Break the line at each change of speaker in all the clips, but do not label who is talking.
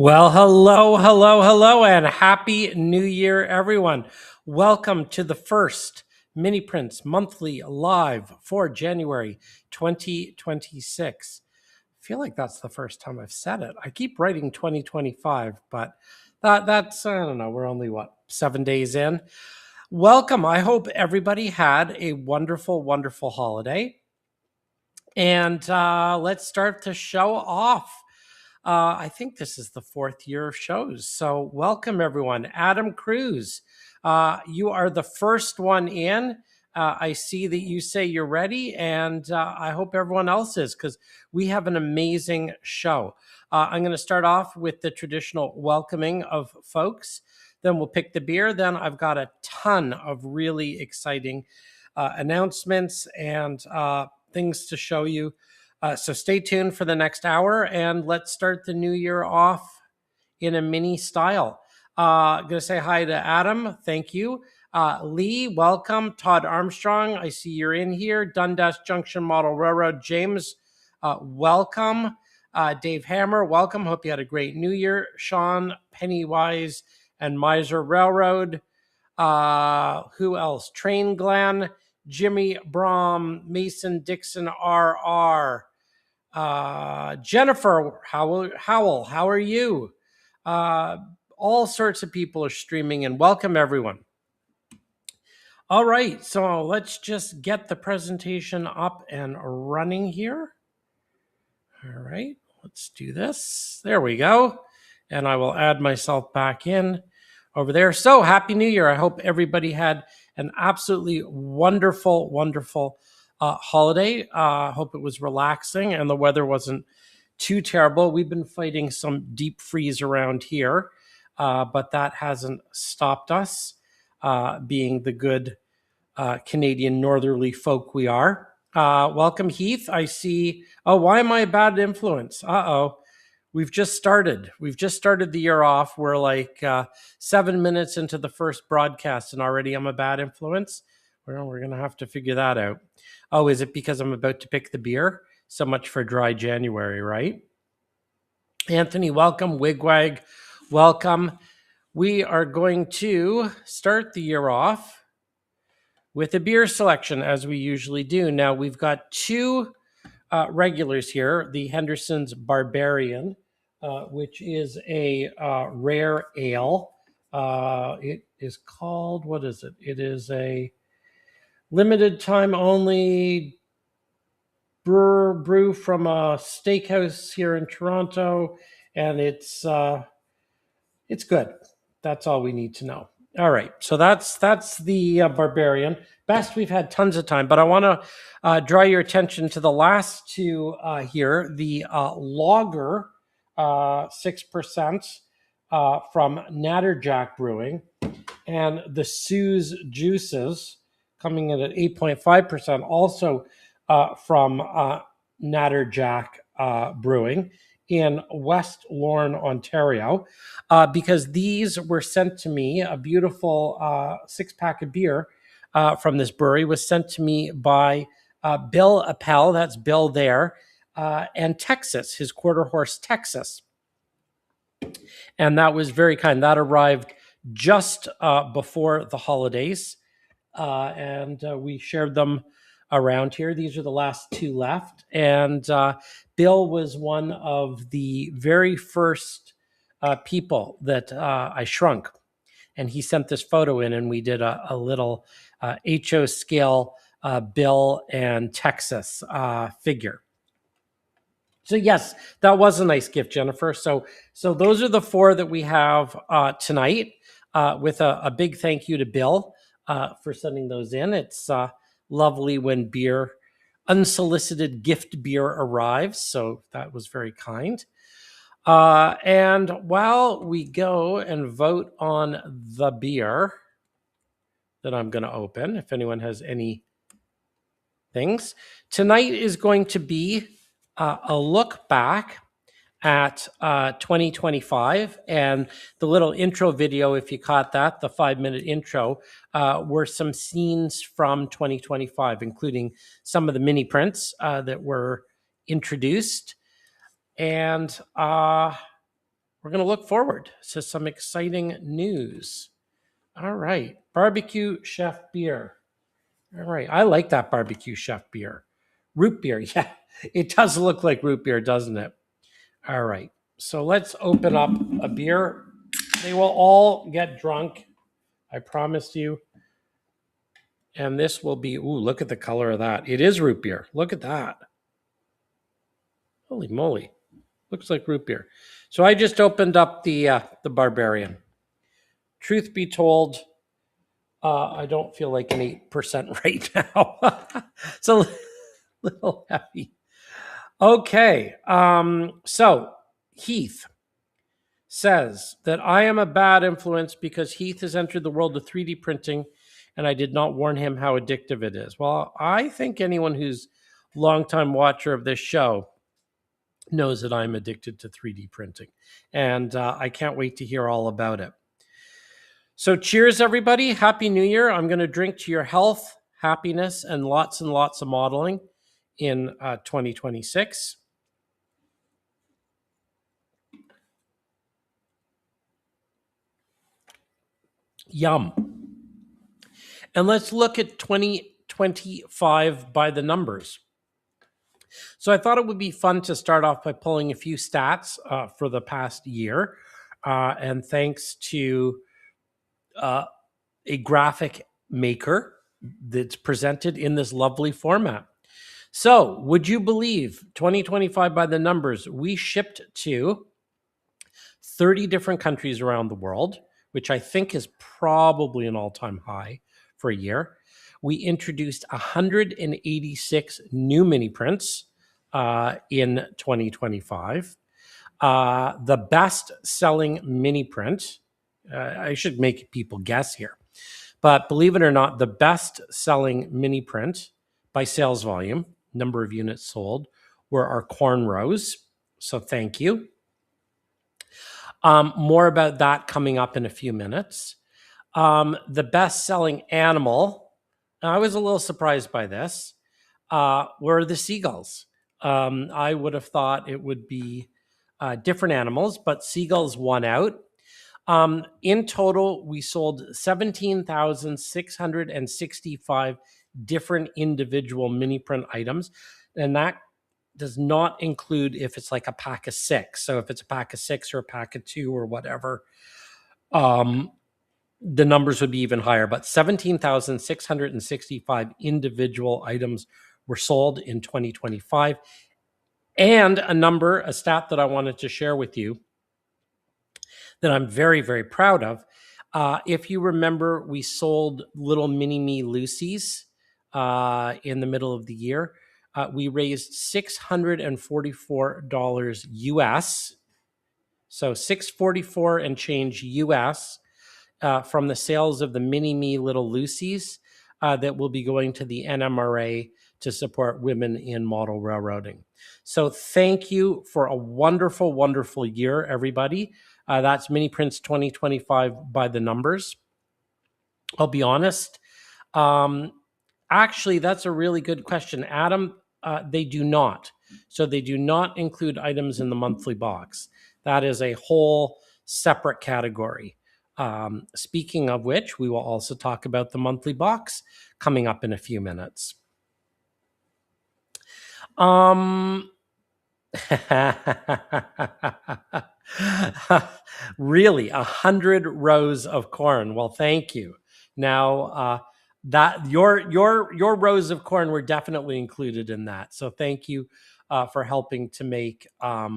Well, hello, and happy new year, everyone. Welcome to the first Mini Prints monthly live for January 2026. I feel like that's the first time I've said it. I keep writing 2025, but that's, I don't know, we're only, 7 days in. Welcome. I hope everybody had a wonderful holiday. And let's start the show off. I think this is the fourth year of shows. So welcome, everyone. Adam Cruz, you are the first one in. I see that you say you're ready, and I hope everyone else is, because we have an amazing show. I'm going to start off with the traditional welcoming of folks. Then we'll pick the beer. Then I've got a ton of really exciting announcements and things to show you. So stay tuned for the next hour, and let's start the new year off in a mini style. I'm going to say hi to Adam. Thank you. Lee, welcome. Todd Armstrong, I see you're in here. Dundas Junction Model Railroad. James, welcome. Dave Hammer, welcome. Hope you had a great new year. Sean, Pennywise, and Miser Railroad. Who else? Train Glenn, Jimmy Brom, Mason Dixon RR. Jennifer Howell, how are you? All sorts of people are streaming, and welcome everyone. All right, so let's just get the presentation up and running here. All right, let's do this. There we go. And I will add myself back in over there. So happy New Year. I hope everybody had an absolutely wonderful holiday. Hope it was relaxing and the weather wasn't too terrible. We've been fighting some deep freeze around here, but that hasn't stopped us, being the good Canadian northerly folk we are. Welcome, Heath. I see. Oh, why am I a bad influence? We've just started. We've just started the year off. We're like 7 minutes into the first broadcast, and already I'm a bad influence. Well, we're going to have to figure that out. Oh, is it because I'm about to pick the beer? So much for dry January, right? Anthony, welcome. Wigwag, welcome. We are going to start the year off with a beer selection, as we usually do. Now, we've got two regulars here. The Henderson's Barbarian, which is a rare ale. It is called, what is it? It is a limited time only brew from a steakhouse here in Toronto, and it's good. That's all we need to know. All right, so that's the Barbarian. Best, we've had tons of time, but I want to draw your attention to the last two here. The Lager, 6% from Natterjack Brewing, and the Sue's Juices coming in at 8.5%, also from Natterjack Brewing in West Lorne, Ontario, because these were sent to me. A beautiful 6-pack of beer from this brewery was sent to me by Bill Appel. That's Bill there, and Texas, his quarter horse Texas. And that was very kind. That arrived just before the holidays, and we shared them around here. These are the last two left. And Bill was one of the very first people that I shrunk. And he sent this photo in, and we did a little HO scale Bill and Texas figure. So yes, that was a nice gift, Jennifer. So those are the four that we have tonight, with a big thank you to Bill for sending those in. It's lovely when unsolicited gift beer arrives. So that was very kind. And while we go and vote on the beer that I'm going to open, if anyone has any things, tonight is going to be a look back at 2025, and the little intro video, if you caught that, the 5-minute intro, were some scenes from 2025, including some of the mini prints that were introduced. And we're going to look forward to some exciting news. All right. Barbecue Chef beer. All right. I like that barbecue chef beer. Root beer. Yeah, it does look like root beer, doesn't it? All right. So let's open up a beer. They will all get drunk. I promise you. And this will be, ooh, look at the color of that. It is root beer. Look at that. Holy moly. Looks like root beer. So I just opened up the Barbarian. Truth be told, I don't feel like an 8% right now. It's a little heavy. Okay. So Heath says that I am a bad influence because Heath has entered the world of 3D printing and I did not warn him how addictive it is. Well, I think anyone who's a longtime watcher of this show knows that I'm addicted to 3D printing. And I can't wait to hear all about it. So cheers, everybody. Happy New Year. I'm going to drink to your health, happiness, and lots of modeling in 2026. Yum. And let's look at 2025 by the numbers. So I thought it would be fun to start off by pulling a few stats for the past year. And thanks to a graphic maker that's presented in this lovely format. So would you believe 2025 by the numbers, we shipped to 30 different countries around the world, which I think is probably an all-time high for a year. We introduced 186 new mini prints in 2025. The best-selling mini print, I should make people guess here, but believe it or not, the best-selling mini print by sales volume, number of units sold, were our cornrows. So thank you. More about that coming up in a few minutes. The best-selling animal, I was a little surprised by this, were the seagulls. I would have thought it would be different animals, but seagulls won out. In total, we sold 17,665 different individual mini print items, and that does not include if it's like a pack of 6. So if it's a pack of 6 or a pack of 2 or whatever, the numbers would be even higher. But 17,665 individual items were sold in 2025. And a stat that I wanted to share with you that I'm very, very proud of. If you remember, we sold little mini-me Lucy's in the middle of the year. We raised $644 US, so $644 and change US from the sales of the mini-me little Lucy's that will be going to the NMRA to support women in model railroading. So thank you for a wonderful, wonderful year, everybody. That's Mini Prints 2025 by the numbers. I'll be honest. Actually, that's a really good question, Adam. They do not. So they do not include items in the monthly box. That is a whole separate category. Speaking of which, we will also talk about the monthly box coming up in a few minutes. Really, 100 rows of corn. Well, thank you. Now, that your rows of corn were definitely included in that. So thank you for helping to make that.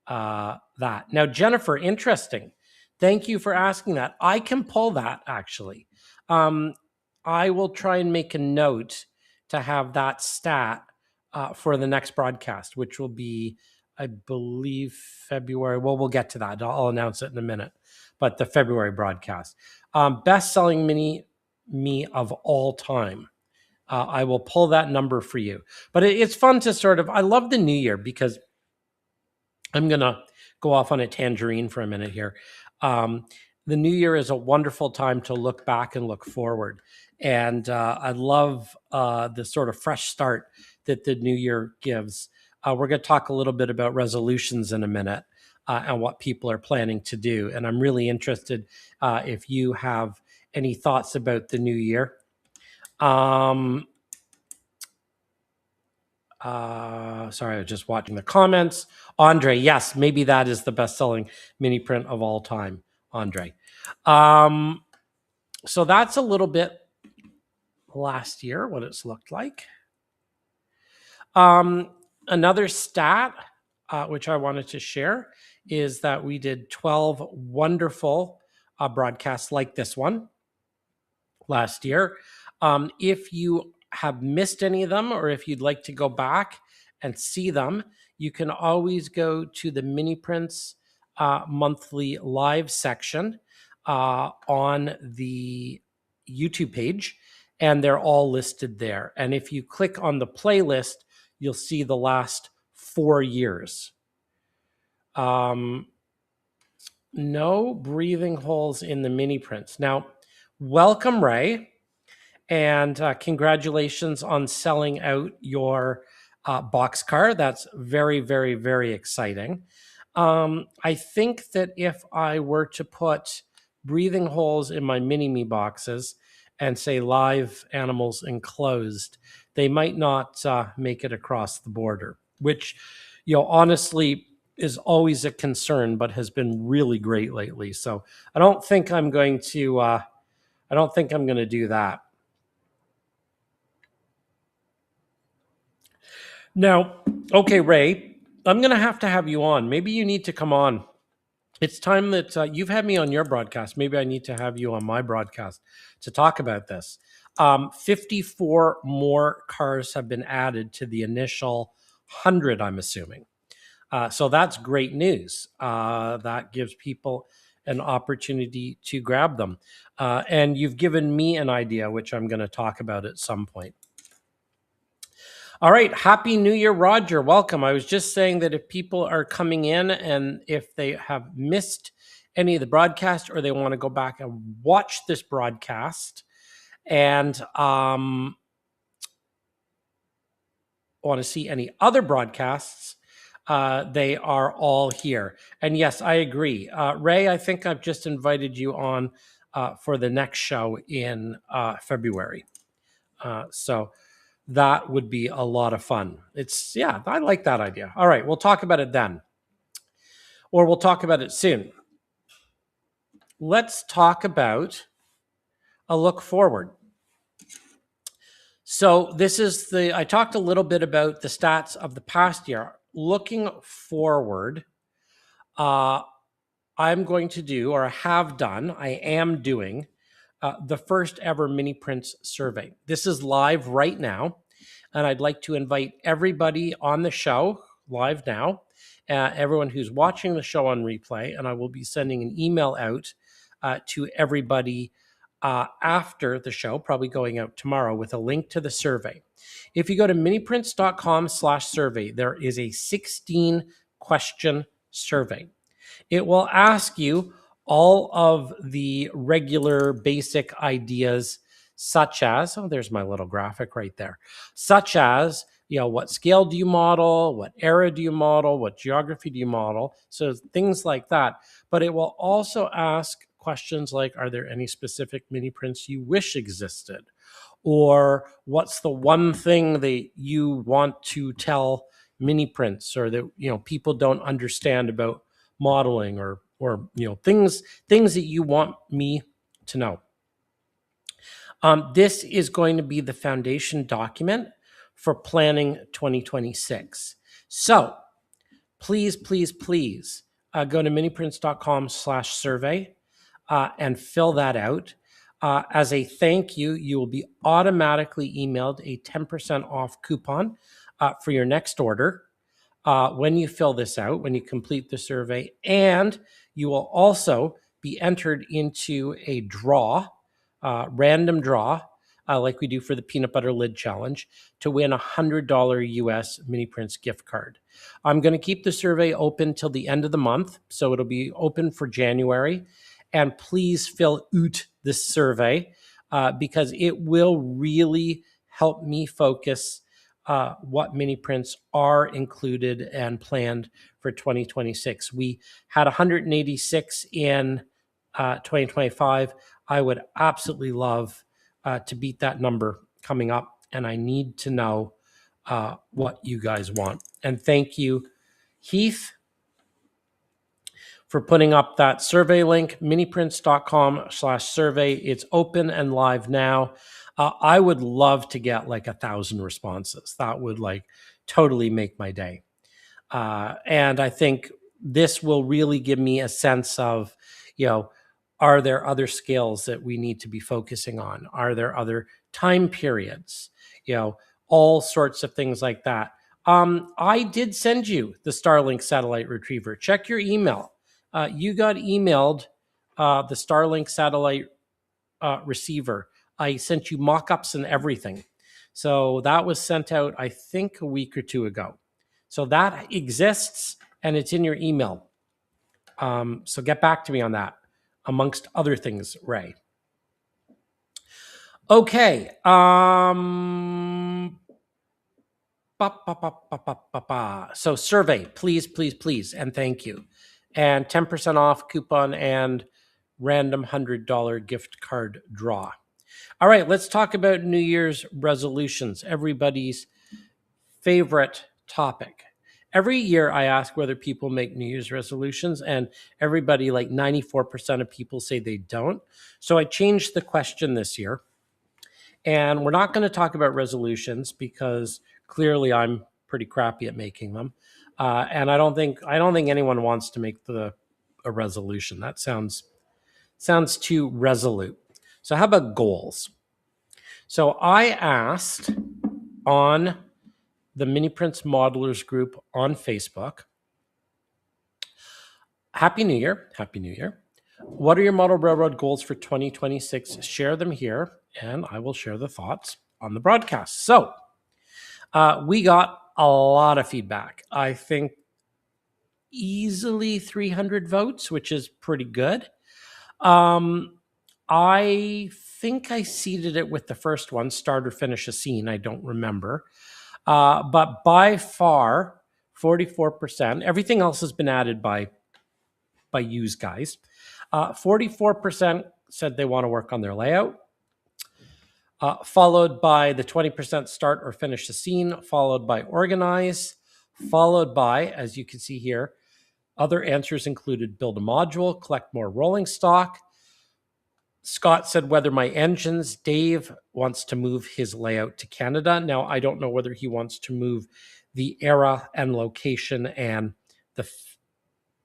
Now, Jennifer, interesting. Thank you for asking that. I can pull that actually. I will try and make a note to have that stat for the next broadcast, which will be, I believe, February. Well, we'll get to that. I'll announce it in a minute. But the February broadcast. Best-selling mini-me of all time. I will pull that number for you. But it's fun to sort of, I love the new year because I'm going to go off on a tangerine for a minute here. The new year is a wonderful time to look back and look forward. And I love the sort of fresh start that the new year gives. We're going to talk a little bit about resolutions in a minute. and what people are planning to do. And I'm really interested if you have any thoughts about the new year. Sorry, I was just watching the comments. Andre, yes, maybe that is the best-selling mini print of all time, Andre. So that's a little bit last year, what it's looked like. Another stat, which I wanted to share, is that we did 12 wonderful broadcasts like this one last year. If you have missed any of them, or if you'd like to go back and see them, you can always go to the Mini Prints monthly live section on the YouTube page, and they're all listed there. And if you click on the playlist, you'll see the last 4 years. No breathing holes in the mini prints. Now, welcome, Ray. And congratulations on selling out your boxcar. That's very, very, very exciting. I think that if I were to put breathing holes in my mini-me boxes and say live animals enclosed, they might not make it across the border, which, honestly is always a concern, but has been really great lately. So I don't think I'm going to do that. Now, okay, Ray, I'm going to have you on. Maybe you need to come on. It's time that you've had me on your broadcast. Maybe I need to have you on my broadcast to talk about this. 54 more cars have been added to the initial 100, I'm assuming. So that's great news. That gives people an opportunity to grab them. And you've given me an idea, which I'm going to talk about at some point. All right. Happy New Year, Roger. Welcome. I was just saying that if people are coming in and if they have missed any of the broadcast or they want to go back and watch this broadcast and want to see any other broadcasts, they are all here. And yes, I agree. Ray, I think I've just invited you on for the next show in February. So that would be a lot of fun. I like that idea. All right, we'll talk about it then. Or we'll talk about it soon. Let's talk about a look forward. So I talked a little bit about the stats of the past year. Looking forward, I'm going to do, or I am doing the first ever mini prints survey. This is live right now. And I'd like to invite everybody on the show live now, everyone who's watching the show on replay, and I will be sending an email out to everybody after the show, probably going out tomorrow, with a link to the survey. If you go to miniprints.com/survey, there is a 16-question survey. It will ask you all of the regular basic ideas, such as, there's my little graphic right there, such as, what scale do you model? What era do you model? What geography do you model? So things like that. But it will also ask questions like, are there any specific mini prints you wish existed? Or what's the one thing that you want to tell mini prints, or that, people don't understand about modeling, or things that you want me to know. This is going to be the foundation document for planning 2026. So please, please, please go to miniprints.com/survey and fill that out. As a thank you, you will be automatically emailed a 10% off coupon for your next order when you fill this out, when you complete the survey. And you will also be entered into a random draw, like we do for the Peanut Butter Lid Challenge, to win a $100 US Mini Prints gift card. I'm going to keep the survey open till the end of the month, so it'll be open for January. And please fill out this survey because it will really help me focus what mini prints are included and planned for 2026. We had 186 in 2025. I would absolutely love to beat that number coming up, and I need to know what you guys want. And thank you, Heath, for putting up that survey link, miniprints.com/survey. It's open and live now. I would love to get like 1,000 responses. That would like totally make my day. And I think this will really give me a sense of, are there other skills that we need to be focusing on? Are there other time periods? All sorts of things like that. I did send you the Starlink satellite retriever. Check your email. You got emailed the Starlink satellite receiver. I sent you mock-ups and everything. So that was sent out, I think, a week or two ago. So that exists and it's in your email. So get back to me on that, amongst other things, Ray. Okay. So survey, please, please, please, and thank you. And 10% off coupon and random $100 gift card draw. All right, let's talk about New Year's resolutions, everybody's favorite topic. Every year I ask whether people make New Year's resolutions, and everybody, like 94% of people, say they don't. So I changed the question this year. And we're not going to talk about resolutions because clearly I'm pretty crappy at making them. And I don't think anyone wants to make a resolution. That sounds too resolute. So how about goals? So I asked on the Mini Prints Modelers group on Facebook, Happy New Year. Happy New Year. What are your model railroad goals for 2026? Share them here, and I will share the thoughts on the broadcast. So we got a lot of feedback. I think easily 300 votes, which is pretty good. I think I seeded it with the first one, start or finish a scene. I don't remember. But by far, 44%. Everything else has been added by yous guys. 44% said they want to work on their layout, followed by the 20% start or finish the scene, followed by organize, followed by, as you can see here, other answers included build a module, collect more rolling stock. Scott said weather my engines. Dave wants to move his layout to Canada. Now, I don't know whether he wants to move the era and location and the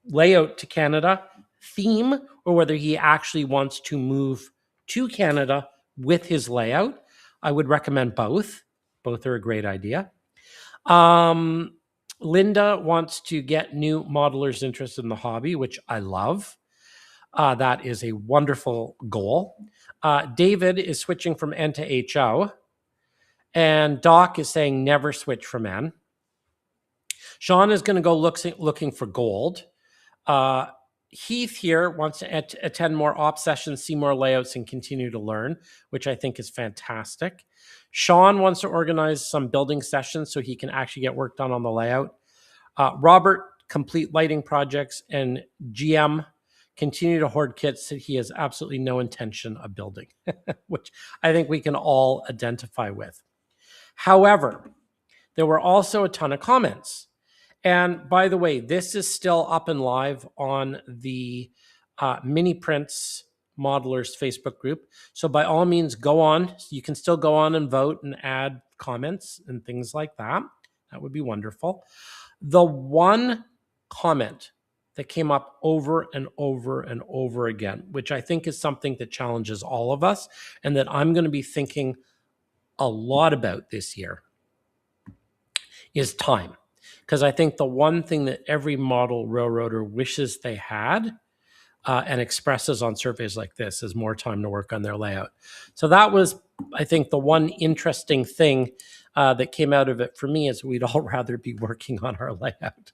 layout to Canada theme, or whether he actually wants to move to Canada with his layout. I would recommend both. Both are a great idea. Linda wants to get new modelers interested in the hobby, which I love. That is a wonderful goal. David is switching from N to HO. And Doc is saying never switch from N. Sean is going to go looking for gold. Heath here wants to attend more op sessions, see more layouts, and continue to learn, which I think is fantastic. Sean wants to organize some building sessions so he can actually get work done on the layout. Robert, complete lighting projects, and GM, continue to hoard kits that he has absolutely no intention of building, which I think we can all identify with. However, there were also a ton of comments. And by the way, this is still up and live on the Mini Prints Modelers Facebook group. So by all means, go on. You can still go on and vote and add comments and things like that. That would be wonderful. The one comment that came up over and over and over again, which I think is something that challenges all of us and that I'm going to be thinking a lot about this year, is time. Because I think the one thing that every model railroader wishes they had and expresses on surveys like this is more time to work on their layout. So that was, I think, the one interesting thing that came out of it for me, is we'd all rather be working on our layout.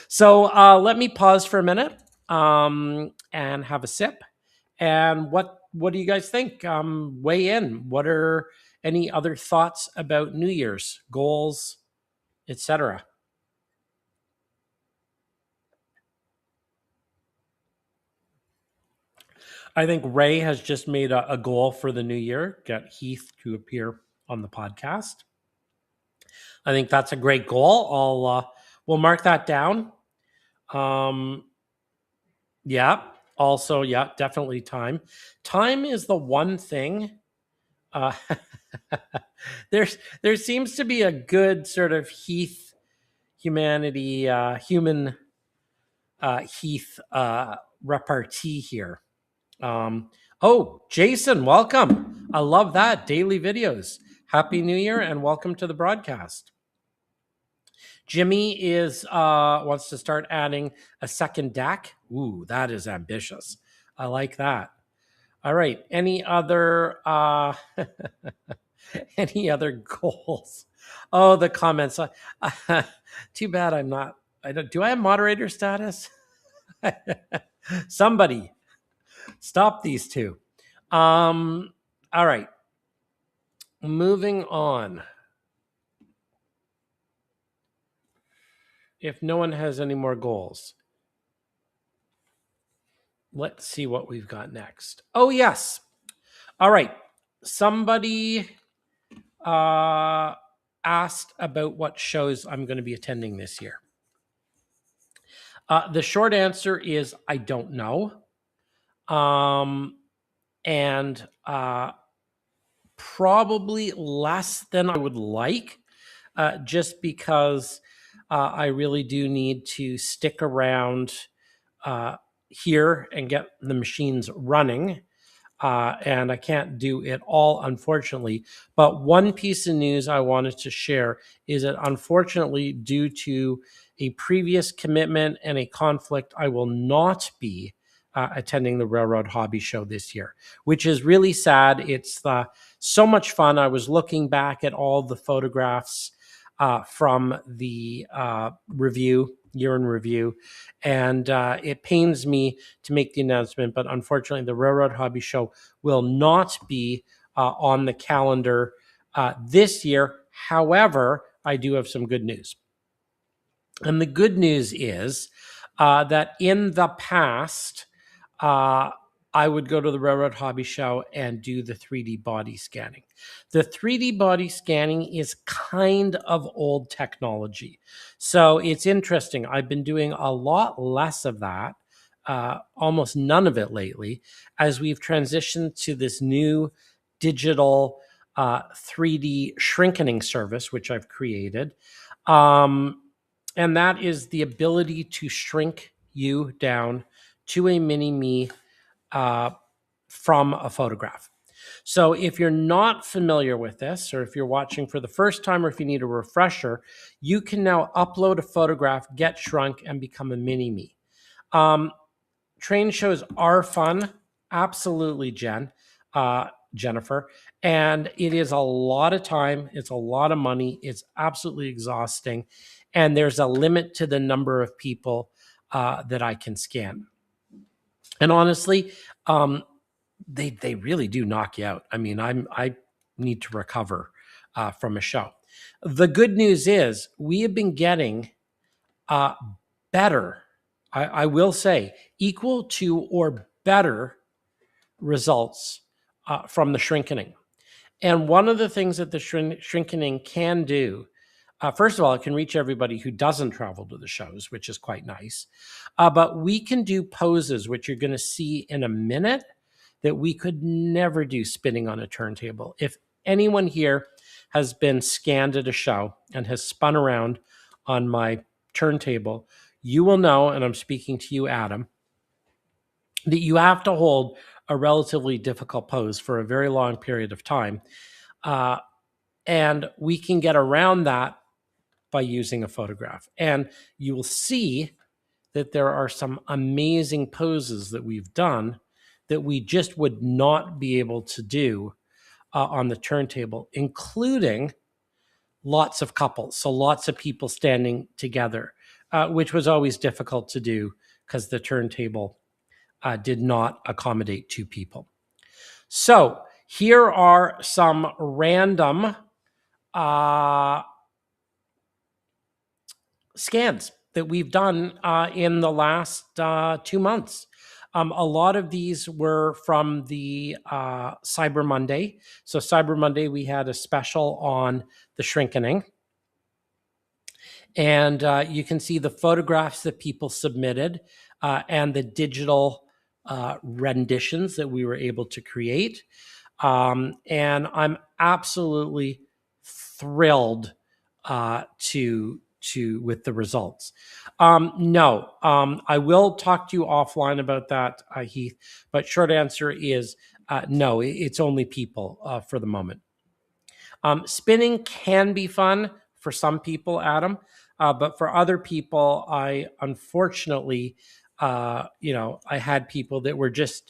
So let me pause for a minute and have a sip. And what do you guys think? Weigh in. What are any other thoughts about New Year's goals, etc.? I think Ray has just made a goal for the new year, get Heath to appear on the podcast. I think that's a great goal. We'll mark that down. Yeah. Also, yeah, definitely time. Time is the one thing. Uh, there seems to be a good sort of Heath humanity, human Heath repartee here. Oh, Jason, welcome. I love that. Daily videos. Happy New Year and welcome to the broadcast. Jimmy is wants to start adding a second deck. Ooh, that is ambitious. I like that. All right. Any other any other goals? Oh, the comments. Too bad I'm not. I don't. Do I have moderator status? Somebody stop these two. All right. Moving on. If no one has any more goals, let's see what we've got next. Oh, yes. All right. Somebody asked about what shows I'm going to be attending this year. The short answer is I don't know. And probably less than I would like, just because I really do need to stick around here and get the machines running. And I can't do it all, unfortunately. But one piece of news I wanted to share is that, unfortunately, due to a previous commitment and a conflict, I will not be attending the Railroad Hobby Show this year, which is really sad. It's so much fun. I was looking back at all the photographs from the year in review, and it pains me to make the announcement, but unfortunately, the Railroad Hobby Show will not be on the calendar this year. However, I do have some good news. And the good news is that in the past, I would go to the Railroad Hobby Show and do the 3D body scanning. The 3D body scanning is kind of old technology. So it's interesting. I've been doing a lot less of that, almost none of it lately, as we've transitioned to this new digital 3D shrinkening service, which I've created. And that is the ability to shrink you down to a mini-me from a photograph. So if you're not familiar with this, or if you're watching for the first time, or if you need a refresher, you can now upload a photograph, get shrunk, and become a mini-me. Train shows are fun. Absolutely, Jennifer. And it is a lot of time. It's a lot of money. It's absolutely exhausting. And there's a limit to the number of people that I can scan. And honestly, they really do knock you out. I mean, I need to recover from a show. The good news is we have been getting better, I will say, equal to or better results from the shrinkening. And one of the things that the shrinkening can do, first of all, it can reach everybody who doesn't travel to the shows, which is quite nice. But we can do poses, which you're going to see in a minute, that we could never do spinning on a turntable. If anyone here has been scanned at a show and has spun around on my turntable, you will know, and I'm speaking to you, Adam, that you have to hold a relatively difficult pose for a very long period of time. And we can get around that by using a photograph. And you will see that there are some amazing poses that we've done that we just would not be able to do on the turntable, including lots of couples. So lots of people standing together, which was always difficult to do because the turntable did not accommodate two people. So Here are some random scans that we've done in the last 2 months. A lot of these were from the Cyber Monday. So Cyber Monday, we had a special on the shrinkening. And you can see the photographs that people submitted and the digital renditions that we were able to create. And I'm absolutely thrilled with the results. No, I will talk to you offline about that, Heath. But short answer is no. It's only people for the moment. Spinning can be fun for some people, Adam, but for other people, I unfortunately, I had people that were just,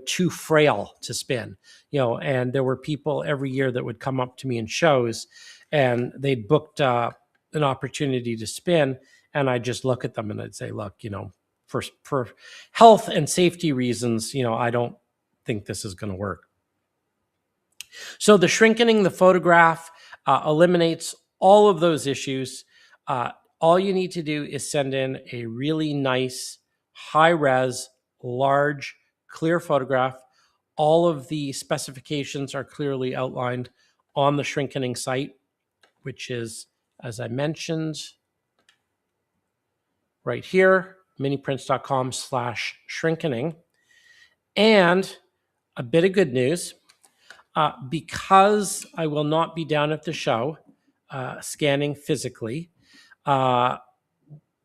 too frail to spin, and there were people every year that would come up to me in shows and they'd booked an opportunity to spin. And I'd just look at them and I'd say, look, for health and safety reasons, I don't think this is going to work. So the shrinkening, the photograph, eliminates all of those issues. All you need to do is send in a really nice, high-res, large, clear photograph. All of the specifications are clearly outlined on the shrinkening site, which is, as I mentioned, right here, miniprints.com/shrinkening. And a bit of good news. Because I will not be down at the show scanning physically,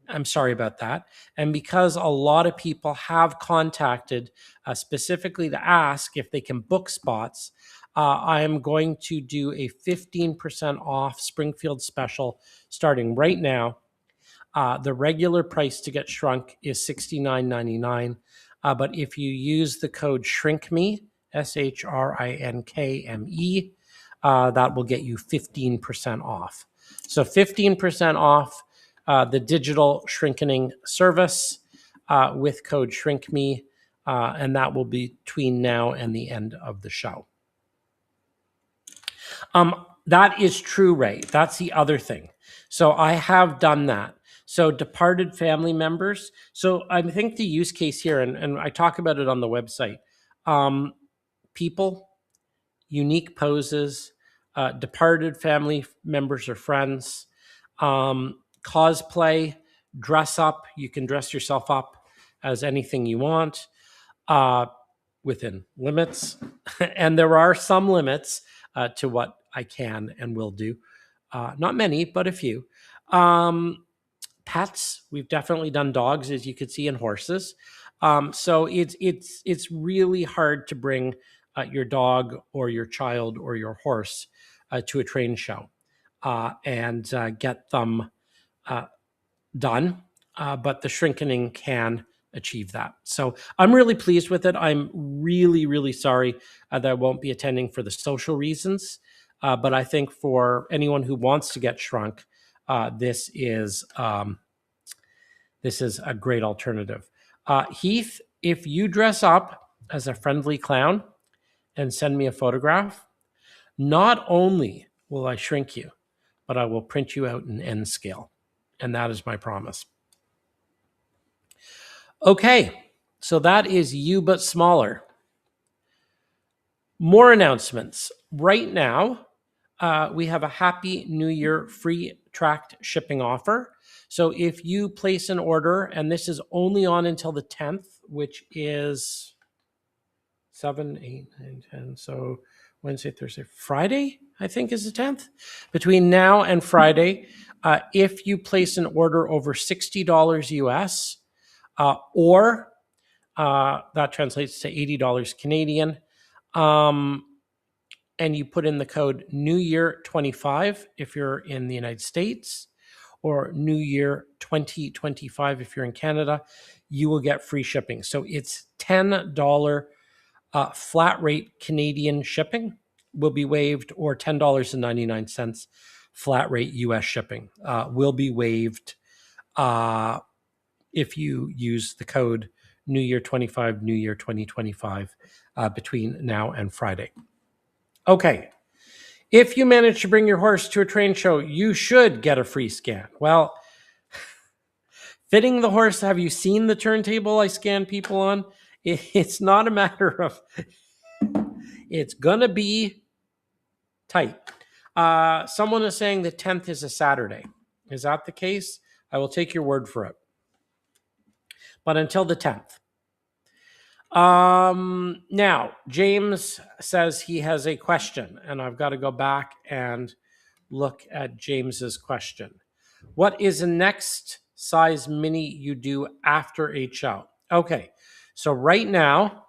I'm sorry about that. And because a lot of people have contacted specifically to ask if they can book spots, I am going to do a 15% off Springfield special starting right now. The regular price to get shrunk is $69.99. But if you use the code SHRINKME, SHRINKME, that will get you 15% off. So 15% off the digital shrinkening service with code SHRINKME, and that will be between now and the end of the show. That is true, Ray. That's the other thing. So I have done that. So departed family members. So I think the use case here, and I talk about it on the website, people, unique poses, departed family members or friends, cosplay, dress up. You can dress yourself up as anything you want within limits. And there are some limits to what I can and will do. Not many, but a few. Pets, we've definitely done dogs, as you could see, and horses. So it's really hard to bring your dog or your child or your horse to a train show and get them done. But the shrinkening can achieve that. So I'm really pleased with it. I'm really, really sorry that I won't be attending for the social reasons. But I think for anyone who wants to get shrunk, this is a great alternative. Heath, if you dress up as a friendly clown and send me a photograph, not only will I shrink you, but I will print you out in N scale. And that is my promise. Okay, so that is you, but smaller. More announcements. Right now, we have a Happy New Year free tracked shipping offer. So if you place an order, and this is only on until the 10th, which is 7, 8, 9, 10. So Wednesday, Thursday, Friday, I think is the 10th. Between now and Friday, if you place an order over $60 US, or that translates to $80 Canadian, and you put in the code New Year 25 if you're in the United States, or New Year 2025 if you're in Canada, you will get free shipping. So it's $10 flat rate Canadian shipping will be waived, or $10.99 flat rate US shipping will be waived if you use the code New Year 25, New Year 2025 between now and Friday. Okay. If you manage to bring your horse to a train show, you should get a free scan. Well, fitting the horse, have you seen the turntable I scan people on? It's not a matter of, it's going to be tight. Someone is saying the 10th is a Saturday. Is that the case? I will take your word for it. But until the 10th. Now, James says he has a question, and I've got to go back and look at James's question. What is the next size mini you do after HO? Okay, so right now,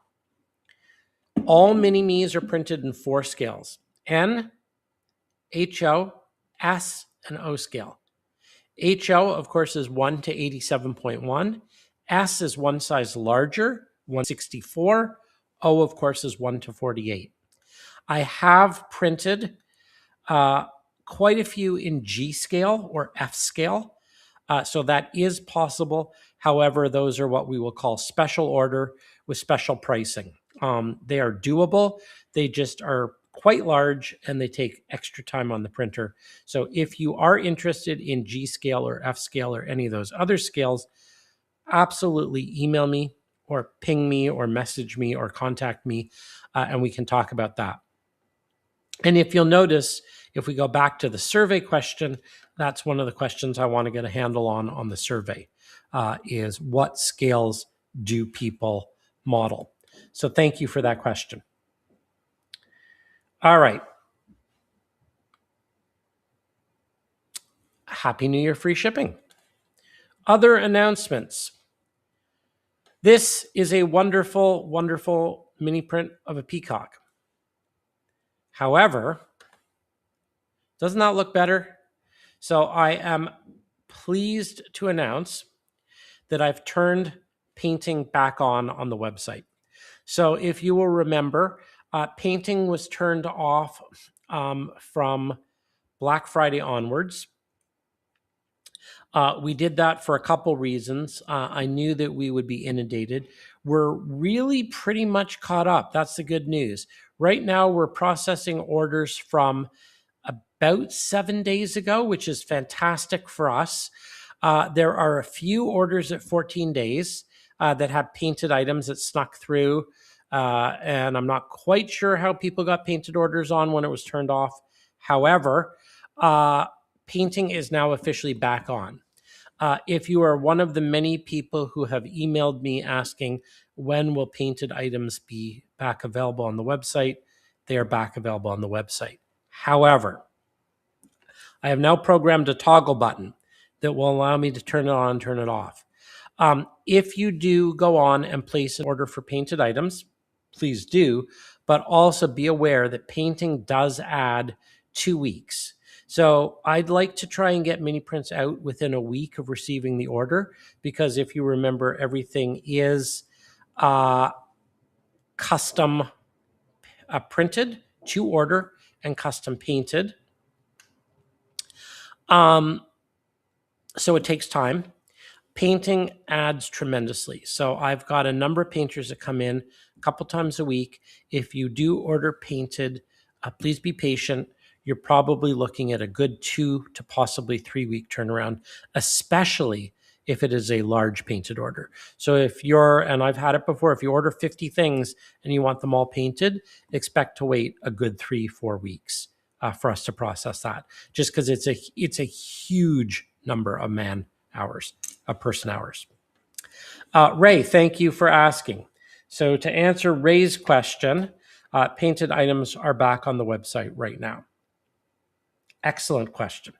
all mini-me's are printed in 4 scales: N, HO, S, and O scale. HO, of course, is 1 to 87.1. S is one size larger, 164. O, of course, is 1 to 48. I have printed quite a few in G scale or F scale. So that is possible. However, those are what we will call special order with special pricing. They are doable. They just are quite large and they take extra time on the printer. So if you are interested in G scale or F scale or any of those other scales, absolutely email me or ping me or message me or contact me, and we can talk about that. And if you'll notice, if we go back to the survey question, that's one of the questions I want to get a handle on the survey, is what scales do people model? So thank you for that question. All right. Happy New Year, free shipping. Other announcements. This is a wonderful, wonderful mini print of a peacock. However, does not look better. So I am pleased to announce that I've turned painting back on the website. So if you will remember, painting was turned off from Black Friday onwards. We did that for a couple reasons. I knew that we would be inundated. We're really pretty much caught up. That's the good news. Right now, we're processing orders from about 7 days ago, which is fantastic for us. There are a few orders at 14 days that have painted items that snuck through. And I'm not quite sure how people got painted orders on when it was turned off. However, painting is now officially back on. If you are one of the many people who have emailed me asking when will painted items be back available on the website, they are back available on the website. However, I have now programmed a toggle button that will allow me to turn it on, turn it off. If you do go on and place an order for painted items, please do, but also be aware that painting does add 2 weeks. So I'd like to try and get mini prints out within a week of receiving the order, because if you remember, everything is custom printed to order and custom painted. So it takes time. Painting adds tremendously. So I've got a number of painters that come in a couple times a week. If you do order painted, please be patient. You're probably looking at a good 2 to possibly 3 week turnaround, especially if it is a large painted order. So if you're, and I've had it before, if you order 50 things and you want them all painted, expect to wait a good 3-4 weeks for us to process that, just because it's a huge number of man hours, of person hours. Ray, thank you for asking. So to answer Ray's question, painted items are back on the website right now. Excellent question.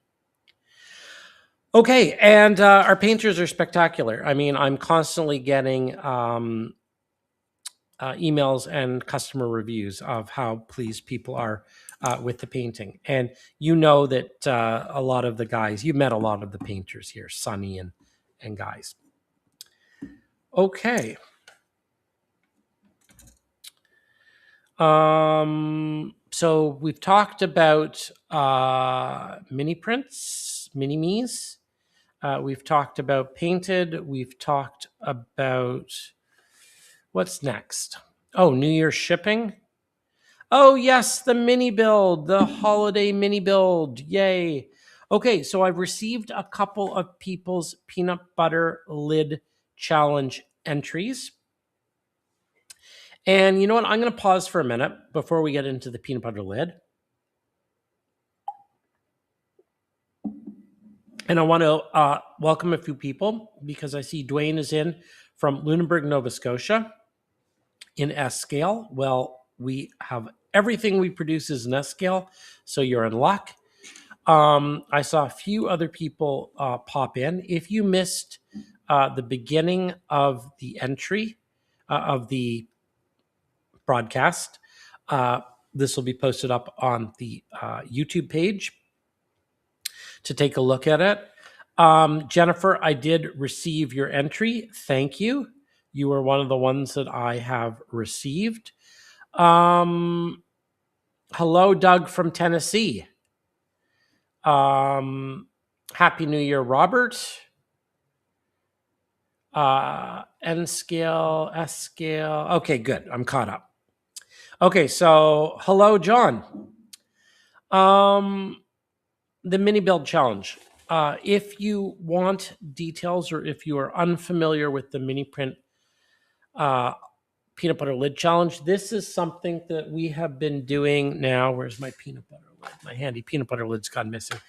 Okay, and our painters are spectacular. I mean, I'm constantly getting emails and customer reviews of how pleased people are with the painting. And you know that a lot of the guys, you met a lot of the painters here, Sonny and guys. Okay. So we've talked about mini prints, mini-me's. We've talked about painted. We've talked about what's next. Oh, New Year's shipping. Oh, yes, the mini build, the holiday mini build. Yay. Okay, so I've received a couple of people's peanut butter lid challenge entries. And you know what? I'm going to pause for a minute before we get into the peanut butter lid. And I want to welcome a few people because I see Dwayne is in from Lunenburg, Nova Scotia in S scale. Well, we have everything we produce is in S scale, so you're in luck. I saw a few other people pop in. If you missed the beginning of the entry of the broadcast, this will be posted up on the YouTube page to take a look at it. Jennifer, I did receive your entry. Thank you. You were one of the ones that I have received. Hello, Doug from Tennessee. Happy New Year, Robert. N scale, S scale. Okay, good. I'm caught up. Okay, so hello, John. The mini build challenge. If you want details or if you are unfamiliar with the mini print peanut butter lid challenge, this is something that we have been doing now. Where's my peanut butter lid? My handy peanut butter lid's gone missing.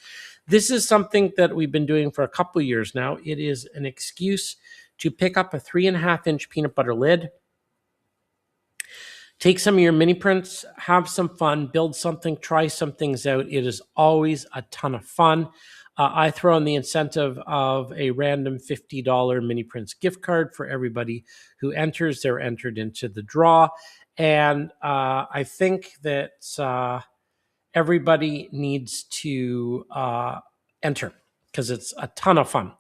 This is something that we've been doing for a couple of years now. It is an excuse to pick up a 3.5-inch peanut butter lid, take some of your mini prints, have some fun, build something, try some things out. It is always a ton of fun. I throw in the incentive of a random $50 mini prints gift card for everybody who enters. They're entered into the draw. And I think that everybody needs to enter because it's a ton of fun.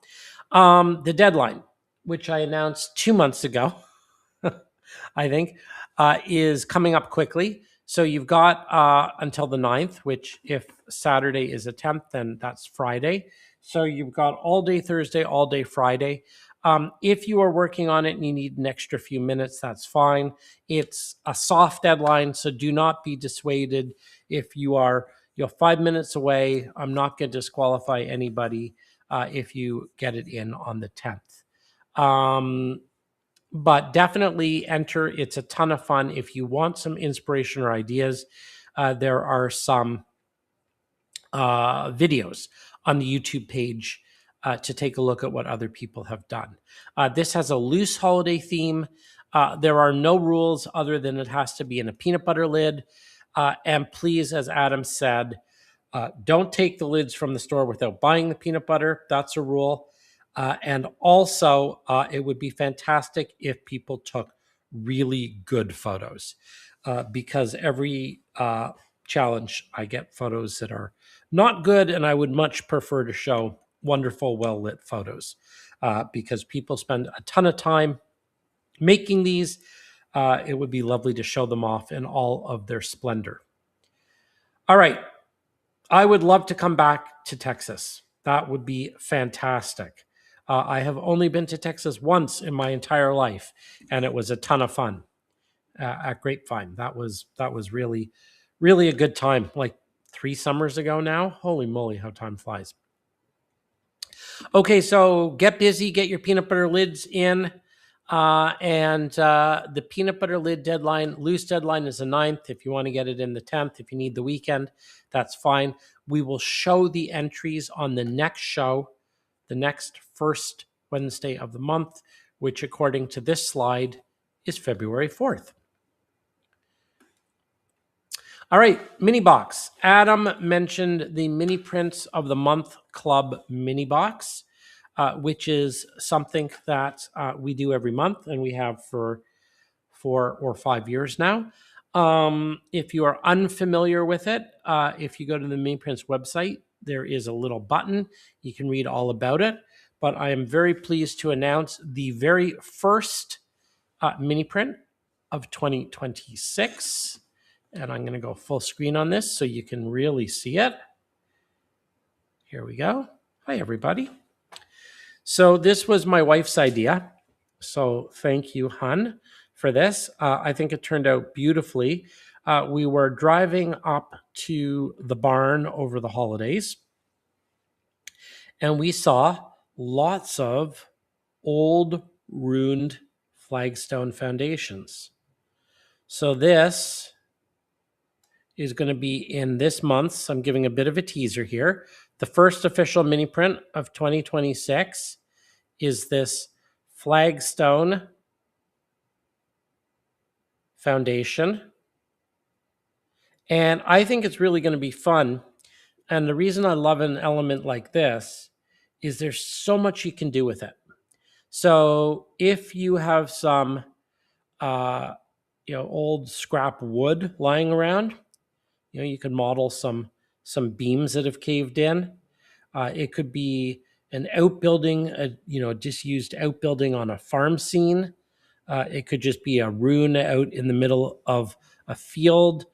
The deadline, which I announced 2 months ago, I think, is coming up quickly. So you've got until the 9th, which if Saturday is the 10th, then that's Friday. So you've got all day Thursday, all day Friday. If you are working on it and you need an extra few minutes, that's fine. It's a soft deadline, so do not be dissuaded. If you're 5 minutes away, I'm not going to disqualify anybody if you get it in on the 10th. But definitely enter. It's a ton of fun. If you want some inspiration or ideas, there are some videos on the YouTube page to take a look at what other people have done. This has a loose holiday theme. There are no rules other than it has to be in a peanut butter lid. And please, as Adam said, don't take the lids from the store without buying the peanut butter. That's a rule. And also, it would be fantastic if people took really good photos because every challenge, I get photos that are not good, and I would much prefer to show wonderful, well-lit photos because people spend a ton of time making these. It would be lovely to show them off in all of their splendor. All right. I would love to come back to Texas. That would be fantastic. I have only been to Texas once in my entire life, and it was a ton of fun at Grapevine. That was really, really a good time. Like 3 summers ago now. Holy moly, how time flies. Okay, so get busy, get your peanut butter lids in. And the peanut butter lid deadline, loose deadline is the 9th. If you want to get it in the 10th, if you need the weekend, that's fine. We will show the entries on the next show, the next first Wednesday of the month, which according to this slide is February 4th. All right, mini box. Adam mentioned the Mini Prints of the Month Club mini box. Which is something that we do every month, and we have for 4 or 5 years now. If you are unfamiliar with it, if you go to the Mini Prints website, there is a little button. You can read all about it. But I am very pleased to announce the very first mini print of 2026. And I'm going to go full screen on this so you can really see it. Here we go. Hi, everybody. So this was my wife's idea. So thank you, Hun, for this. I think it turned out beautifully. we were driving up to the barn over the holidays, and we saw lots of old ruined flagstone foundations. So this is going to be in this month's. I'm giving a bit of a teaser here. The first official mini print of 2026 is this flagstone foundation. And I think it's really going to be fun. And the reason I love an element like this is there's so much you can do with it. So if you have some old scrap wood lying around, you can model some beams that have caved in. It could be an outbuilding, a disused outbuilding on a farm scene. It could just be a ruin out in the middle of a field.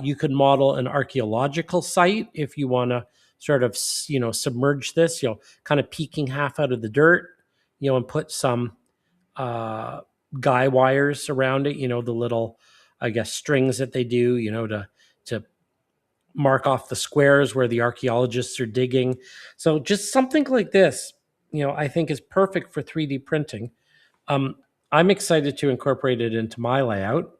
You could model an archaeological site if you want to sort of, submerge this, kind of peeking half out of the dirt, and put some guy wires around it, the little, I guess, strings that they do, to mark off the squares where the archaeologists are digging. So just something like this, I think is perfect for 3D printing. I'm excited to incorporate it into my layout.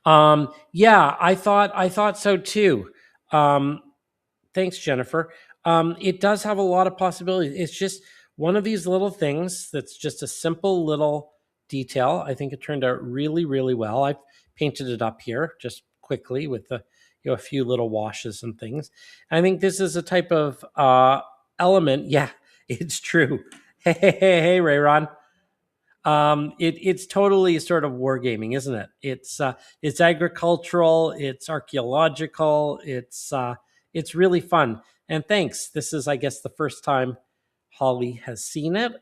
Yeah, I thought so too. Thanks, Jennifer. It does have a lot of possibilities. It's just one of these little things that's just a simple little detail. I think it turned out really, really well. I've painted it up here just quickly with a few little washes and things. I think this is a type of element. Yeah, it's true. Hey, Rayron. It's totally sort of wargaming, isn't it? It's agricultural, it's archaeological, it's really fun. And thanks. This is, I guess, the first time Holly has seen it.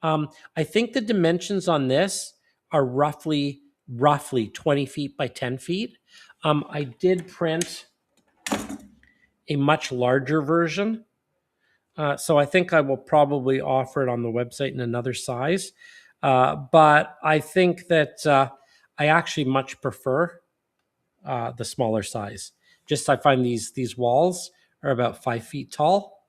I think the dimensions on this are roughly 20 feet by 10 feet. I did print a much larger version. So I think I will probably offer it on the website in another size. But I think that I actually much prefer the smaller size. Just I find these walls are about 5 feet tall,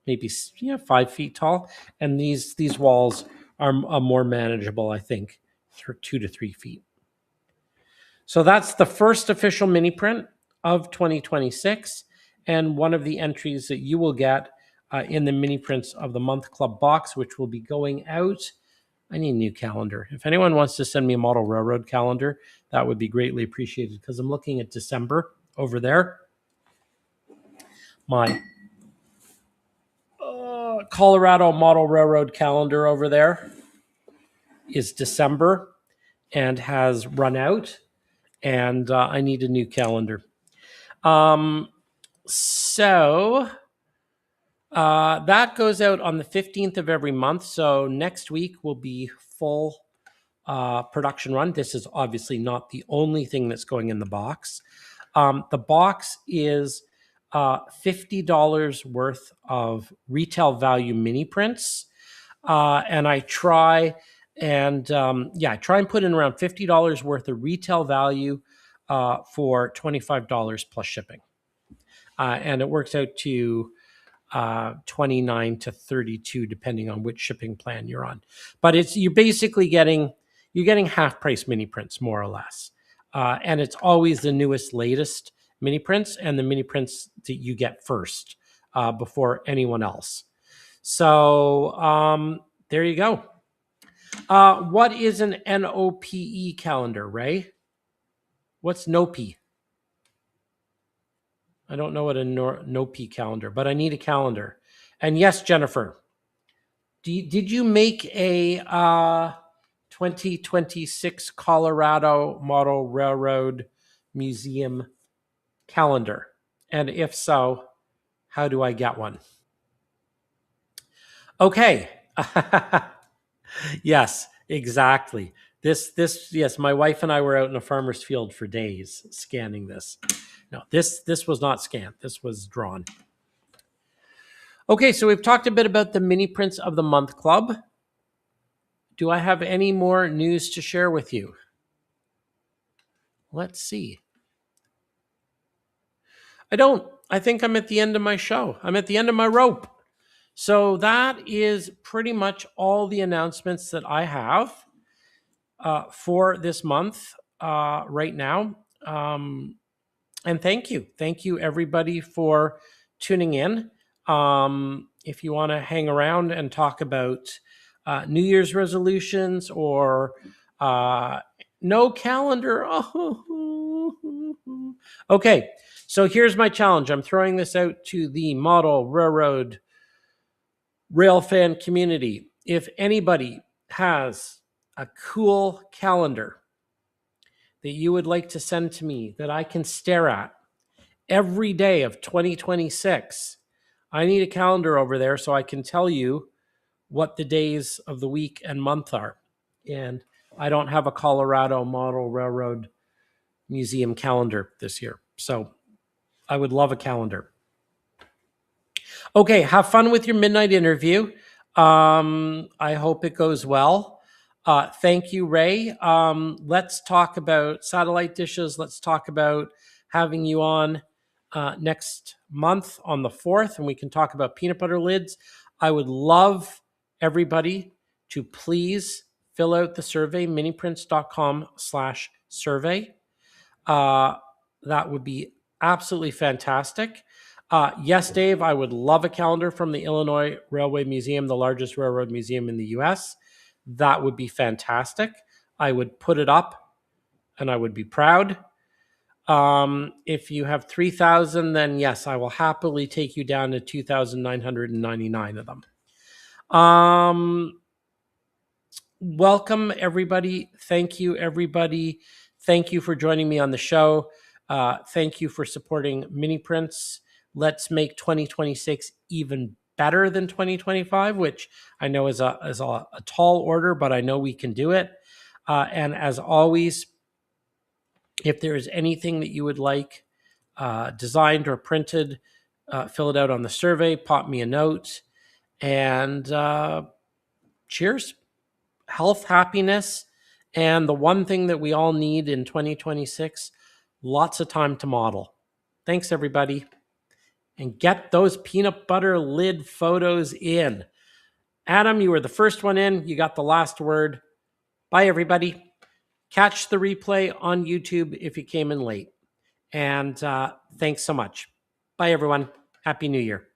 maybe 5 feet tall, and these walls are more manageable. I think 2 to 3 feet. So that's the first official mini print of 2026, and one of the entries that you will get in the Mini Prints of the Month Club box, which will be going out. I need a new calendar. If anyone wants to send me a model railroad calendar, that would be greatly appreciated, because I'm looking at December over there. My Colorado model railroad calendar over there is December and has run out, and I need a new calendar. So that goes out on the 15th of every month. So next week will be full production run. This is obviously not the only thing that's going in the box. The box is $50 worth of retail value mini prints. And I try and put in around $50 worth of retail value for $25 plus shipping. And it works out to 29 to 32, depending on which shipping plan you're on. But you're basically getting half price mini prints, more or less. And it's always the newest, latest mini prints, and the mini prints that you get first before anyone else. So there you go. What is an NOPE calendar, Ray? What's NOPE? I don't know what a NOPE calendar, but I need a calendar. And yes, Jennifer, did you make a 2026 Colorado Model Railroad Museum calendar? And if so, how do I get one? Okay. Yes, exactly. Yes, my wife and I were out in a farmer's field for days scanning this. No, this was not scanned. This was drawn. Okay, so we've talked a bit about the Mini Prints of the Month Club. Do I have any more news to share with you? Let's see. I don't. I think I'm at the end of my show. I'm at the end of my rope. So that is pretty much all the announcements that I have for this month right now. And thank you. Thank you, everybody, for tuning in. If you want to hang around and talk about New Year's resolutions or no calendar. Okay, so here's my challenge. I'm throwing this out to the model railroad rail fan community. If anybody has a cool calendar that you would like to send to me that I can stare at every day of 2026, I need a calendar over there so I can tell you what the days of the week and month are. And I don't have a Colorado Model Railroad Museum calendar this year. So I would love a calendar. Okay, have fun with your midnight interview. I hope it goes well. Thank you, Ray. Let's talk about satellite dishes. Let's talk about having you on next month on the 4th, and we can talk about peanut butter lids. I would love everybody to please fill out the survey, miniprints.com/survey. That would be absolutely fantastic. Yes, Dave, I would love a calendar from the Illinois Railway Museum, the largest railroad museum in the US. That would be fantastic. I would put it up and I would be proud. If you have 3,000, then yes, I will happily take you down to 2,999 of them. Welcome, everybody. Thank you, everybody. Thank you for joining me on the show. Thank you for supporting Mini Prints. Let's make 2026 even better than 2025, which I know is a tall order, but I know we can do it. And as always, if there is anything that you would like designed or printed, fill it out on the survey, pop me a note, and cheers. Health, happiness, and the one thing that we all need in 2026, lots of time to model. Thanks, everybody. And get those peanut butter lid photos in. Adam, you were the first one in. You got the last word. Bye, everybody. Catch the replay on YouTube if you came in late. And thanks so much. Bye, everyone. Happy New Year.